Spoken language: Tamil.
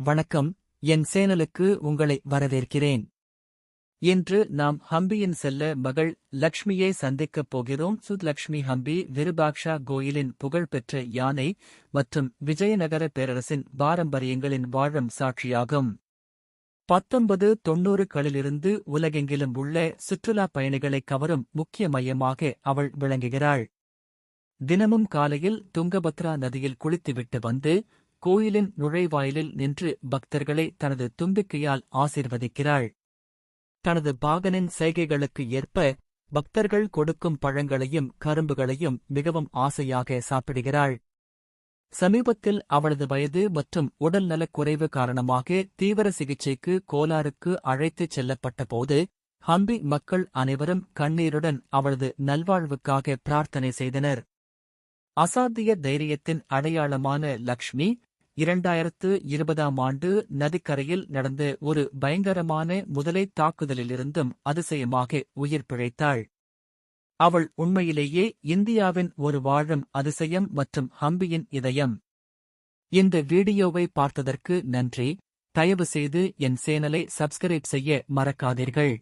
வணக்கம், என் சேனலுக்கு உங்களை வரவேற்கிறேன். இன்று நாம் ஹம்பியின் செல்ல மகள் லக்ஷ்மியை சந்திக்கப் போகிறோம். லக்ஷ்மி ஹம்பி விருபாக்ஷா கோயிலின் புகழ்பெற்ற யானை மற்றும் விஜயநகர பேரரசின் பாரம்பரியங்களின் வாழும் சாட்சியாகும். 1990களிலிருந்து உலகெங்கிலும் உள்ள சுற்றுலாப் பயணிகளை கவரும் முக்கிய மையமாக அவள் விளங்குகிறாள். தினமும் காலையில் துங்கபத்ரா நதியில் குளித்துவிட்டு வந்து கோயிலின் நுழைவாயிலில் நின்று பக்தர்களை தனது தும்பிக்கையால் ஆசீர்வதிக்கிறாள். தனது பாகனின் செய்கைகளுக்கு ஏற்ப பக்தர்கள் கொடுக்கும் பழங்களையும் கரும்புகளையும் மிகவும் ஆசையாக சாப்பிடுகிறாள். சமீபத்தில் அவளது வயது மற்றும் உடல்நலக் குறைவு காரணமாக தீவிர சிகிச்சைக்கு கோலாருக்கு அழைத்துச் செல்லப்பட்டபோது ஹம்பி மக்கள் அனைவரும் கண்ணீருடன் அவளது நல்வாழ்வுக்காக பிரார்த்தனை செய்தனர். அசாத்திய தைரியத்தின் அடையாளமான லக்ஷ்மி 2020ஆம் ஆண்டு நதிக்கரையில் நடந்த ஒரு பயங்கரமான முதலை தாக்குதலிலிருந்தும் அதிசயமாக உயிர் பிழைத்தாள். அவள் உண்மையிலேயே இந்தியாவின் ஒரு வாழும் அதிசயம் மற்றும் ஹம்பியின் இதயம். இந்த வீடியோவை பார்த்ததற்கு நன்றி. தயவுசெய்து என் சேனலை சப்ஸ்கிரைப் செய்ய மறக்காதீர்கள்.